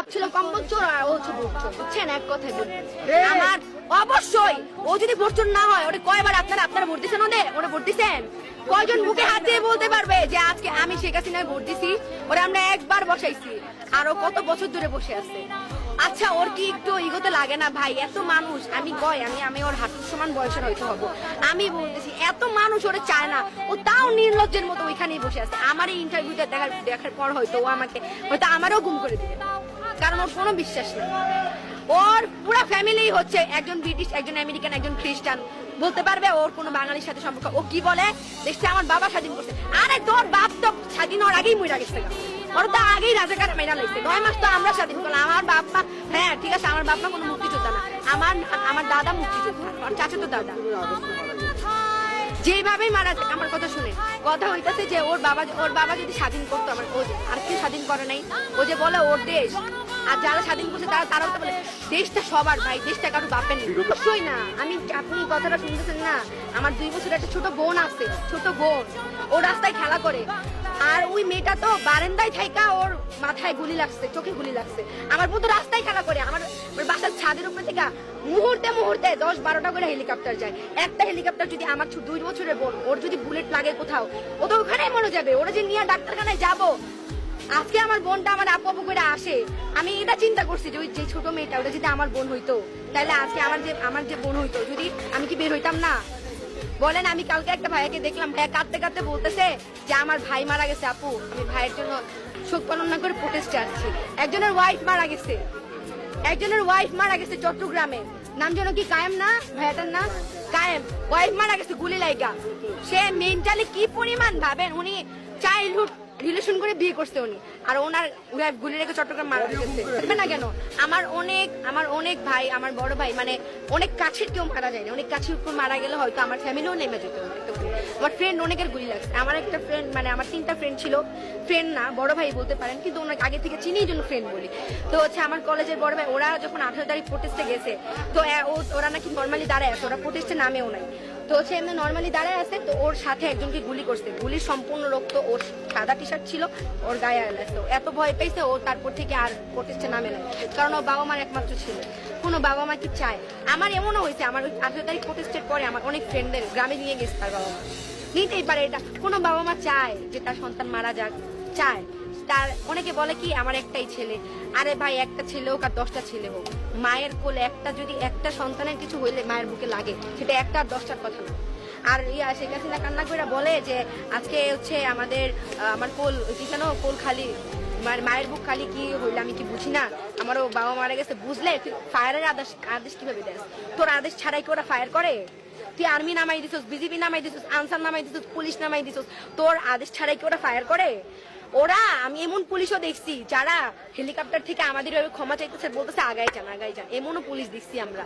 বাপ ছিল কম্বল চোর আর ও হচ্ছে ভোট চোর, বুঝছেন? এক কথায় বলি আমার অবশ্যই ও যদি ভোট চোর না হয়, ওরে কয়বার আপনারা ভোট দিচ্ছেন? ওরে ভোট দিচ্ছেন? কয়জন বুকে হাত দিয়ে বলতে পারবে যে আজকে আমি শেখ হাসিনায় ভোট দিছি? ওরে আমরা একবার বসাইছি, আরো কত বছর ধরে বসে আছে। আচ্ছা, ওর কি একটু ইগোতে লাগে না ভাই? এত মানুষ, আমি ওর হাঁটুর সমান বয়সের হয়তো হবো, আমি বলতেছি এত মানুষ ওরে চায় না, ও তাও নির্লজ্জের মতো ওইখানেই বসে আছে। আমার এই ইন্টারভিউটা দেখার পর হয়তো ও হয়তো আমারও গুম করে দিবে, কারণ ওর কোনো বিশ্বাস নেই। ওর পুরো ফ্যামিলি হচ্ছে একজন ব্রিটিশ, একজন আমেরিকান, একজন খ্রিস্টান। বলতে পারবে ওর কোনো বাঙালির সাথে সম্পর্ক? ও কি বলে, দেশটা আমার বাবা স্বাধীন করছে। আরে তোর বাপ তো স্বাধীন হওয়ার আগেই মরে গেছে, ওর তো আগেই রাজাকার মেরা লাগছে। 9 মাস তো আমরা স্বাধীন করলাম। আমার বাপ মা, হ্যাঁ ঠিক আছে, আমার বাপ মা কোনো মুক্তিযোদ্ধা না, আমার দাদা মুক্তিযোদ্ধা, ওর চাচা তো দাদা। যেভাবেই মারা যাক, আমার কথা শুনে কথা হইতেছে যে ওর বাবা যদি স্বাধীন করতো, আমার ও আর কি স্বাধীন করে নাই? ও যে বলে ওর দেশ, আর যারা স্বাধীন করছে তারাও তো বলে দেশটা সবার ভাই, দেশটা কারো বাপের নেই। অবশ্যই না। আপনি কথাটা শুনতেছেন না? আমার 2 বছরের একটা ছোট বোন আছে, ছোট বোন, ও রাস্তায় খেলা করে, আর ওই মেয়েটা তো বারান্দায় থাইকা ওর মাথায় গুলি লাগছে, চোখে গুলি লাগছে। আমার বোন তো রাস্তায় খেলা করে, আমার বাসার ছাদের উপরে থেকে মুহূর্তে 10-12টা করে হেলিকপ্টার যায়। একটা হেলিকপ্টার যদি আমার 2 বছরের বোন, ওর যদি বুলেট লাগে কোথাও, ও তো ওখানেই মরে যাবে। ওরা যে নিয়ে ডাক্তারখানায় যাবো, আজকে আমার বোনটা আমার আপু করে আসে, আমি এটা চিন্তা করছি যে ওই যে ছোট মেয়েটা, ওটা যদি আমার বোন হইতো, তাহলে আজকে আমার যে বোন হইতো, যদি আমি কি বের হইতাম না? বলেন। আমি কালকে একটা ভাইকে দেখলাম, ভাই কাঁদতে কাঁদতে বলতেছে যে আমার ভাই মারা গেছে আপু, আমি ভাইয়ের জন্য শোক পালন না করে প্রোটেস্টে আসছি। একজনের ওয়াইফ মারা গেছে চট্টগ্রামে, নাম যেন কি কায়েম না, ভাইয়াটার নাম কায়েম। ওয়াইফ মারা গেছে গুলি লাইগা। সে মেন্টালি কি পরিমাণ ভাবেন, উনি চাইল্ডহুড রিলেশন করে বিয়ে করছে উনি, আর ওনার ওয়াইফ গুলি রেখে চট্টগ্রাম মারা গেছে। দেখবে না কেন? আমার অনেক ভাই, আমার বড় ভাই, মানে অনেক কাছের কেউ মারা যায়নি, অনেক কাছের উপর মারা গেলে হয়তো আমার ফ্যামিলিও নেমে যেত। আমার ফ্রেন্ড অনেকের গুলি লাগছে। আমার একটা ফ্রেন্ড, মানে আমার 3টা ফ্রেন্ড ছিল, ফ্রেন্ড না বড় ভাই বলতে পারেন, কিন্তু ওনাকে আগে থেকে চিনি, এই জন্য ফ্রেন্ড বলি। তো হচ্ছে আমার কলেজের বড় ভাই, ওরা যখন 18 তারিখ প্রোটেস্টে গেছে, তো ওরা নাকি নর্মালি দাঁড়ায় আছে, ওরা প্রোটেস্টে নামেও নাই। তো হচ্ছে এমনি নর্মালি দাঁড়ায় আছে, তো ওর সাথে একজনকে গুলি করছে, গুলির সম্পূর্ণ রক্ত, ওর সাদা টি শার্ট ছিল, ওর গায়ে লাগছে। এত ভয় পেয়েছে ও, তারপর থেকে আর প্রোটেস্টে নামে নাই, কারণ ও বাবা মার একমাত্র ছিল। কোনো বাবা মা কি চায়? আমার এমনও হয়েছে, আমার 18 তারিখ প্রোটেস্টের পরে আমার অনেক ফ্রেন্ডদের গ্রামে নিয়ে গেছে তার বাবা মা। নিতেই পারে এটা, কোনো বাবা মা চায় যে তার সন্তান মারা যাক? চায়। তার অনেকে বলে কি আমার একটাই ছেলে, আরে ভাই একটা ছেলে হোক আর 10টা ছেলে হোক, মায়ের কোলে একটা সন্তানের কিছু হইলে মায়ের বুকে লাগে, সেটা একটা আর 10টার কথা না। আর শেখ হাসিনা কান্না করে বলে যে আজকে হচ্ছে আমার কোল কি কেন কোল খালি, মায়ের বুক খালি, কি হইলে আমি কি বুঝি না? আমারও বাবা মারা গেছে, বুঝলে ফায়ারের আদেশ কিভাবে দেয়? তোর আদেশ ছাড়াই কি ওরা ফায়ার করে? তুই আর্মি নামাই দিছিস, বিজিবি নামাই দিছিস, আনসার নামাই দিছিস, পুলিশ নামাই দিছিস, তোর আদেশ ছাড়াই কি ওরা ফায়ার করে? আমি এমন পুলিশও দেখছি যারা হেলিকপ্টার থেকে আমাদের ক্ষমা চাইতেছে, বলতেছে আগাই যান, এমনও পুলিশ দেখছি আমরা।